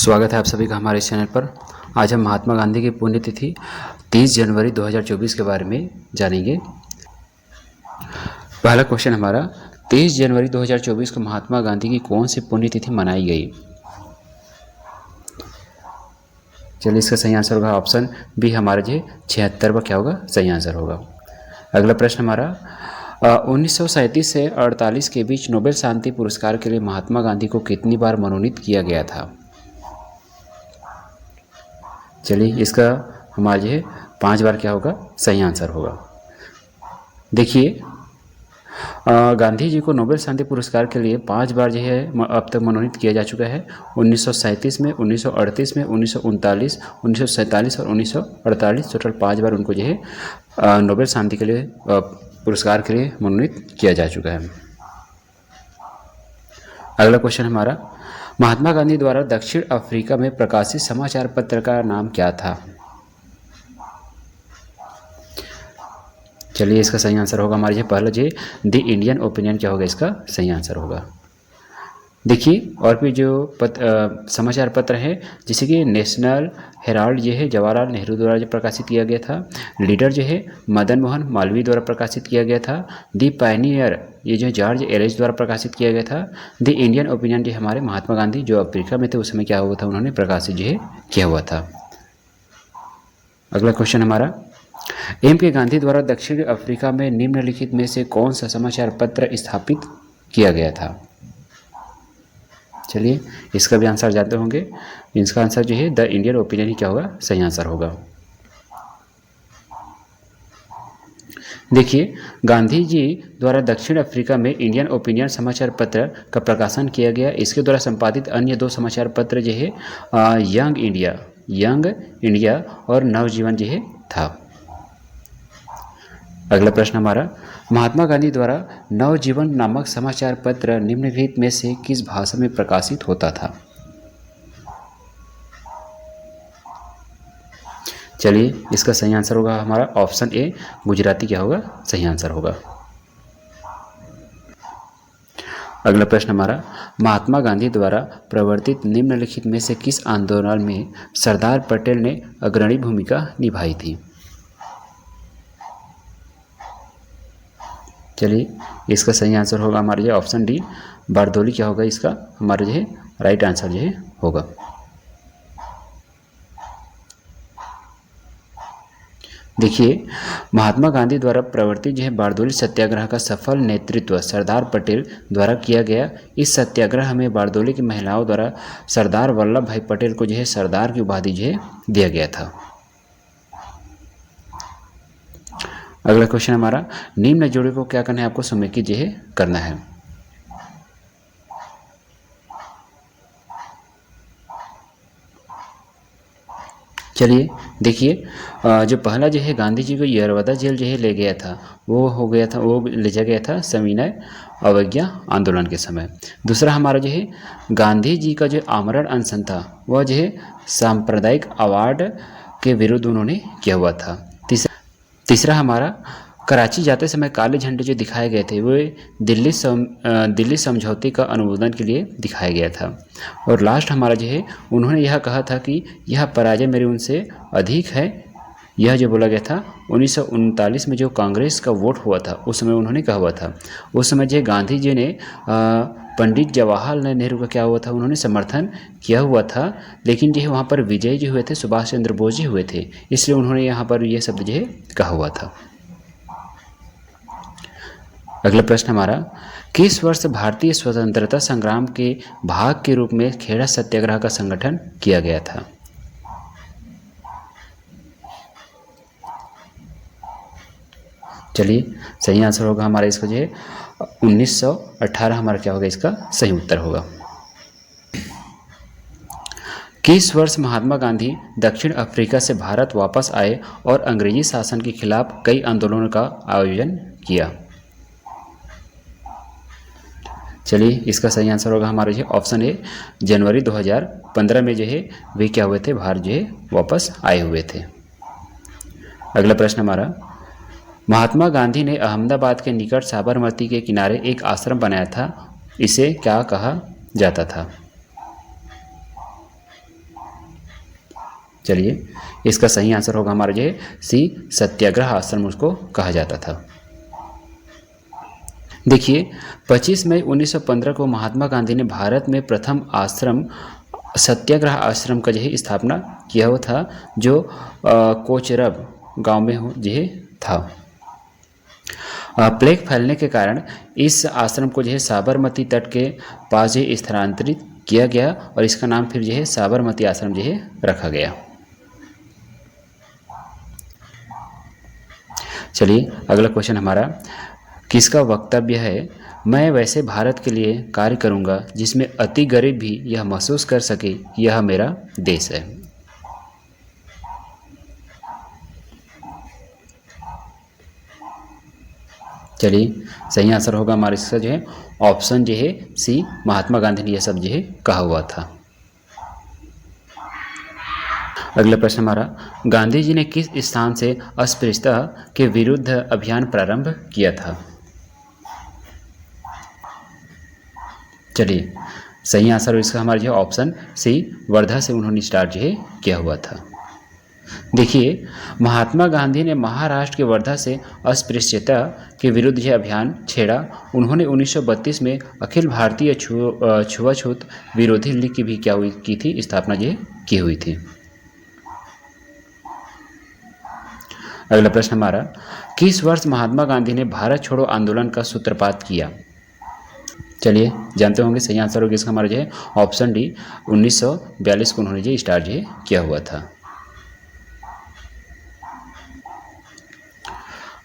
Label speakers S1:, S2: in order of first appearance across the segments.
S1: स्वागत है आप सभी का हमारे इस चैनल पर। आज हम महात्मा गांधी की पुण्यतिथि 30 जनवरी 2024 के बारे में जानेंगे। पहला क्वेश्चन हमारा, 30 जनवरी 2024 को महात्मा गांधी की कौन सी पुण्यतिथि मनाई गई? चलिए, इसका सही आंसर होगा ऑप्शन बी, हमारा जो 76वां क्या होगा सही आंसर होगा। अगला प्रश्न हमारा, 1937 से 48 के बीच नोबेल शांति पुरस्कार के लिए महात्मा गांधी को कितनी बार मनोनीत किया गया था? चलिए, इसका हमारा जो है 5 बार क्या होगा सही आंसर होगा। देखिए, गांधी जी को नोबेल शांति पुरस्कार के लिए 5 बार जो है अब तक मनोनीत किया जा चुका है। 1937 में, 1938 में, 1939, 1947 और 1948, टोटल 5 बार उनको जो है नोबेल शांति के लिए पुरस्कार के लिए मनोनीत किया जा चुका है। अगला क्वेश्चन हमारा, महात्मा गांधी द्वारा दक्षिण अफ्रीका में प्रकाशित समाचार पत्र का नाम क्या था? चलिए, इसका सही आंसर होगा हमारे पहला जो द इंडियन ओपिनियन क्या होगा इसका सही आंसर होगा। देखिए, और भी जो समाचार पत्र है जैसे कि नेशनल हेराल्ड जो है जवाहरलाल नेहरू द्वारा जो प्रकाशित किया गया था, लीडर जो है मदन मोहन मालवीय द्वारा प्रकाशित किया गया था, द पायनियर ये जो जॉर्ज एलिस द्वारा प्रकाशित किया गया था, द इंडियन ओपिनियन जो हमारे महात्मा गांधी जो अफ्रीका में थे उस समय क्या हुआ था उन्होंने प्रकाशित जो है किया हुआ था। अगला क्वेश्चन हमारा, एम के गांधी द्वारा दक्षिण अफ्रीका में निम्नलिखित में से कौन सा समाचार पत्र स्थापित किया गया था? चलिए, इसका भी आंसर जानते होंगे। इसका आंसर जो है द इंडियन ओपिनियन ही क्या होगा सही आंसर होगा। देखिए, गांधी जी द्वारा दक्षिण अफ्रीका में इंडियन ओपिनियन समाचार पत्र का प्रकाशन किया गया। इसके द्वारा संपादित अन्य 2 समाचार पत्र जो है यंग इंडिया और नवजीवन जो है था। अगला प्रश्न हमारा, महात्मा गांधी द्वारा नवजीवन नामक समाचार पत्र निम्नलिखित में से किस भाषा में प्रकाशित होता था? चलिए, इसका सही आंसर होगा हमारा ऑप्शन ए, गुजराती क्या होगा सही आंसर होगा। अगला प्रश्न हमारा, महात्मा गांधी द्वारा प्रवर्तित निम्नलिखित में से किस आंदोलन में सरदार पटेल ने अग्रणी भूमिका निभाई थी? चलिए, इसका सही आंसर होगा हमारा जो ऑप्शन डी, बारदोली क्या होगा इसका हमारा जो है राइट आंसर जो है होगा। देखिए, महात्मा गांधी द्वारा प्रवर्तित जो है बारदोली सत्याग्रह का सफल नेतृत्व सरदार पटेल द्वारा किया गया। इस सत्याग्रह में बारदोली की महिलाओं द्वारा सरदार वल्लभ भाई पटेल को जो है सरदार की उपाधि जो है दिया गया था। अगला क्वेश्चन हमारा, निम्न जोड़े को क्या करना है आपको समेकित जो है करना है। चलिए, देखिए, जो पहला जो है गांधी जी को यरवदा जेल जो है ले गया था वो ले जा गया था सविनय अवज्ञा आंदोलन के समय। दूसरा हमारा जो है गांधी जी का जो आमरण अनशन था वह जो है सांप्रदायिक अवार्ड के विरुद्ध उन्होंने किया हुआ था। तीसरा हमारा कराची जाते समय काले झंडे जो दिखाए गए थे वो दिल्ली समझौते का अनुमोदन के लिए दिखाया गया था। और लास्ट हमारा जो है उन्होंने यह कहा था कि यह पराजय मेरी उनसे अधिक है। यह जो बोला गया था 1939 में जो कांग्रेस का वोट हुआ था उस समय उन्होंने कहा हुआ था। उस समय जो गांधी जी ने पंडित जवाहरलाल नेहरू का क्या हुआ था उन्होंने समर्थन किया हुआ था, लेकिन जो है वहाँ पर विजयी जो हुए थे सुभाष चंद्र बोस जी हुए थे, इसलिए उन्होंने यहाँ पर ये शब्द जो है कहा हुआ था। अगला प्रश्न हमारा, किस वर्ष भारतीय स्वतंत्रता संग्राम के भाग के रूप में खेड़ा सत्याग्रह का संगठन किया गया था? चलिए, सही आंसर होगा हमारा इसका जो है 1918 हमारा क्या होगा इसका सही उत्तर होगा। किस वर्ष महात्मा गांधी दक्षिण अफ्रीका से भारत वापस आए और अंग्रेजी शासन के खिलाफ कई आंदोलनों का आयोजन किया? चलिए, इसका सही आंसर होगा हमारा जो ऑप्शन ए, जनवरी 2015 में जो है वे क्या हुए थे भारत जो है वापस आए हुए थे। अगला प्रश्न हमारा, महात्मा गांधी ने अहमदाबाद के निकट साबरमती के किनारे एक आश्रम बनाया था, इसे क्या कहा जाता था? चलिए, इसका सही आंसर होगा हमारा जो है सी, सत्याग्रह आश्रम उसको कहा जाता था। देखिए, 25 मई 1915 को महात्मा गांधी ने भारत में प्रथम आश्रम सत्याग्रह आश्रम का जो है स्थापना किया हुआ था, जो कोचरब गांव में जो है था। प्लेग फैलने के कारण इस आश्रम को जो है साबरमती तट के पास जो है स्थानांतरित किया गया और इसका नाम फिर जो है साबरमती आश्रम जो है रखा गया। चलिए, अगला क्वेश्चन हमारा, किसका वक्तव्य है, मैं वैसे भारत के लिए कार्य करूंगा जिसमें अति गरीब भी यह महसूस कर सके कि यह मेरा देश है। चलिए, सही आंसर होगा हमारे इसका जो है ऑप्शन जो है सी, महात्मा गांधी ने यह सब जो है कहा हुआ था। अगला प्रश्न हमारा, गांधी जी ने किस स्थान से अस्पृश्यता के विरुद्ध अभियान प्रारंभ किया था। चलिए, सही आंसर इसका हमारा जो ऑप्शन सी, वर्धा से उन्होंने स्टार्ट जो है किया हुआ था। देखिए, महात्मा गांधी ने महाराष्ट्र के वर्धा से अस्पृश्यता के विरुद्ध यह अभियान छेड़ा। उन्होंने 1932 में अखिल भारतीय छुआछूत विरोधी लीग की भी की थी स्थापना ये की हुई थी। अगला प्रश्न हमारा, किस वर्ष महात्मा गांधी ने भारत छोड़ो आंदोलन का सूत्रपात किया। चलिए, जानते होंगे सही आंसर होगा इसका हमारा जो है ऑप्शन डी, 1942 को उन्होंने जो स्टार्ट जो किया हुआ था।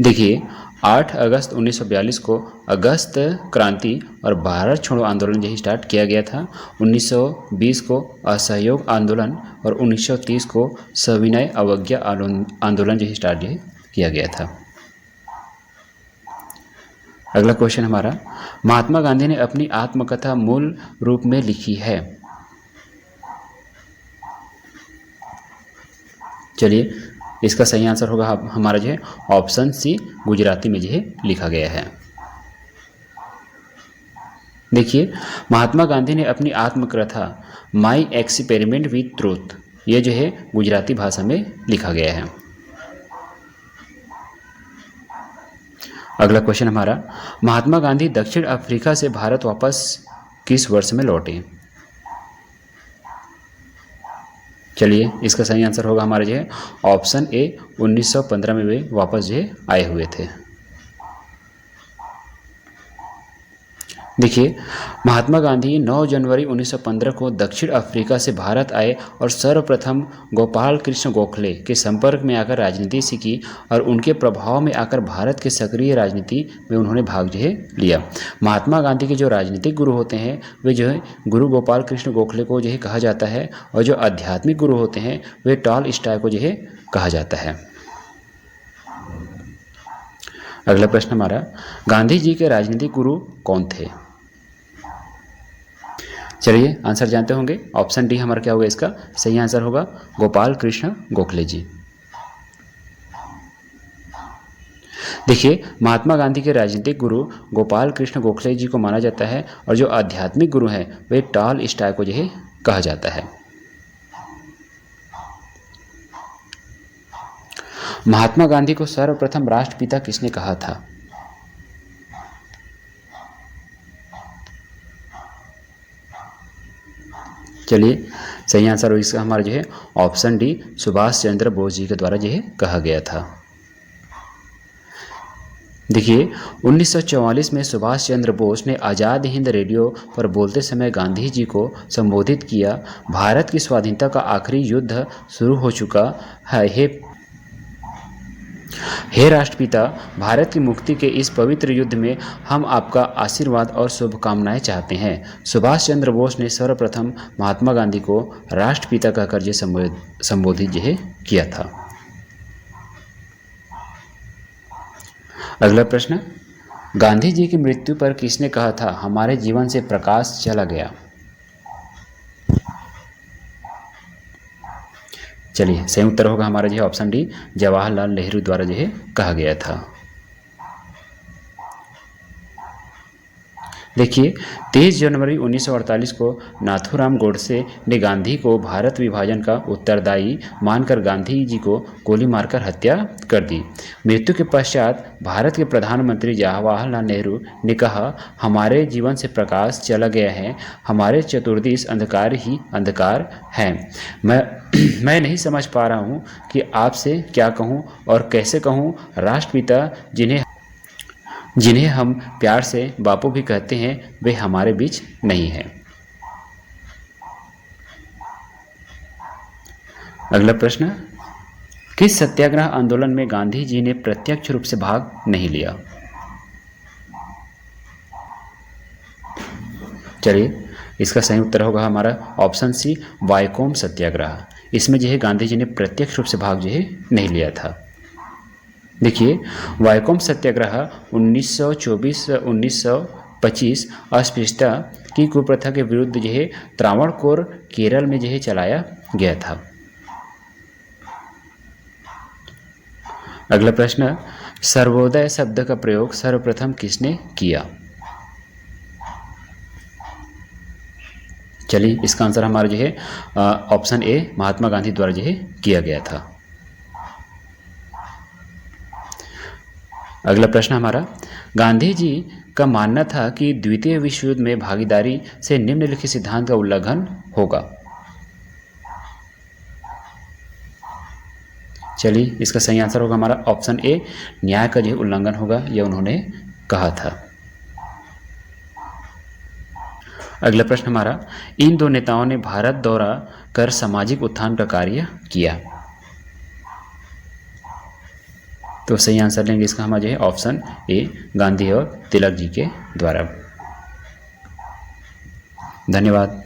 S1: देखिए, 8 अगस्त 1942 को अगस्त क्रांति और भारत छोड़ो आंदोलन जो स्टार्ट किया गया था। 1920 को असहयोग आंदोलन और 1930 को सविनय अवज्ञा आंदोलन जो स्टार्ट जो किया गया था। अगला क्वेश्चन हमारा, महात्मा गांधी ने अपनी आत्मकथा मूल रूप में लिखी है। चलिए, इसका सही आंसर होगा हमारा जो है ऑप्शन सी, गुजराती में जो है लिखा गया है। देखिए, महात्मा गांधी ने अपनी आत्मकथा माई एक्सपेरिमेंट विथ ट्रूथ ये जो है गुजराती भाषा में लिखा गया है। अगला क्वेश्चन हमारा, महात्मा गांधी दक्षिण अफ्रीका से भारत वापस किस वर्ष में लौटे। चलिए, इसका सही आंसर होगा हमारा जो है ऑप्शन ए, 1915 में वे वापस जो आए हुए थे। देखिए, महात्मा गांधी 9 जनवरी 1915 को दक्षिण अफ्रीका से भारत आए और सर्वप्रथम गोपाल कृष्ण गोखले के संपर्क में आकर राजनीति सीखी और उनके प्रभाव में आकर भारत के सक्रिय राजनीति में उन्होंने भाग जो है लिया। महात्मा गांधी के जो राजनीतिक गुरु होते हैं वे जो है गुरु गोपाल कृष्ण गोखले को जो है कहा जाता है और जो आध्यात्मिक गुरु होते हैं वे टॉलस्टॉय को जो है कहा जाता है। अगला प्रश्न हमारा, गांधी जी के राजनीतिक गुरु कौन थे। चलिए, आंसर जानते होंगे। ऑप्शन डी हमारा क्या होगा, इसका सही आंसर होगा गोपाल कृष्ण गोखले जी। देखिए, महात्मा गांधी के राजनीतिक गुरु गोपाल कृष्ण गोखले जी को माना जाता है और जो आध्यात्मिक गुरु हैं वे टॉलस्टॉय को जो है कहा जाता है। महात्मा गांधी को सर्वप्रथम राष्ट्रपिता किसने कहा था। चलिए, सही आंसर इसका हमारा जो है ऑप्शन डी, सुभाष चंद्र बोस जी के द्वारा जो है कहा गया था। देखिए, 1944 में सुभाष चंद्र बोस ने आज़ाद हिंद रेडियो पर बोलते समय गांधी जी को संबोधित किया, भारत की स्वाधीनता का आखिरी युद्ध शुरू हो चुका है। हे राष्ट्रपिता, भारत की मुक्ति के इस पवित्र युद्ध में हम आपका आशीर्वाद और शुभकामनाएं चाहते हैं। सुभाष चंद्र बोस ने सर्वप्रथम महात्मा गांधी को राष्ट्रपिता कहकर जो संबोधित जो है किया था। अगला प्रश्न, गांधी जी की मृत्यु पर किसने कहा था हमारे जीवन से प्रकाश चला गया। चलिए, सही उत्तर होगा हमारा जो है ऑप्शन डी, जवाहरलाल नेहरू द्वारा जो है कहा गया था। देखिए 23 जनवरी 1948 को नाथूराम गोडसे ने गांधी को भारत विभाजन का उत्तरदायी मानकर गांधी जी को गोली मारकर हत्या कर दी। मृत्यु के पश्चात भारत के प्रधानमंत्री जवाहरलाल नेहरू ने कहा, हमारे जीवन से प्रकाश चला गया है, हमारे चतुर्दिश अंधकार ही अंधकार है। मैं नहीं समझ पा रहा हूँ कि आपसे क्या कहूँ और कैसे कहूँ। राष्ट्रपिता जिन्हें हम प्यार से बापू भी कहते हैं, वे हमारे बीच नहीं हैं। अगला प्रश्न, किस सत्याग्रह आंदोलन में गांधी जी ने प्रत्यक्ष रूप से भाग नहीं लिया? चलिए, इसका सही उत्तर होगा हमारा ऑप्शन सी, वायकोम सत्याग्रह। इसमें जो है गांधी जी ने प्रत्यक्ष रूप से भाग जो है नहीं लिया था। देखिए, वायकोम सत्याग्रह 1924-1925 अस्पृश्यता की कुप्रथा के विरुद्ध जो है त्रावणकोर केरल में जो है चलाया गया था। अगला प्रश्न, सर्वोदय शब्द का प्रयोग सर्वप्रथम किसने किया? चलिए, इसका आंसर हमारा जो है ऑप्शन ए, महात्मा गांधी द्वारा जो है किया गया था। अगला प्रश्न हमारा, गांधी जी का मानना था कि द्वितीय विश्व युद्ध में भागीदारी से निम्नलिखित सिद्धांत का उल्लंघन होगा। चलिए, इसका सही आंसर होगा हमारा ऑप्शन ए, न्याय का जो उल्लंघन होगा, यह उन्होंने कहा था। अगला प्रश्न हमारा, इन दो नेताओं ने भारत दौरा कर सामाजिक उत्थान का कार्य किया। तो सही आंसर लेंगे इसका हमारा जो है ऑप्शन ए, गांधी और तिलक जी के द्वारा। धन्यवाद।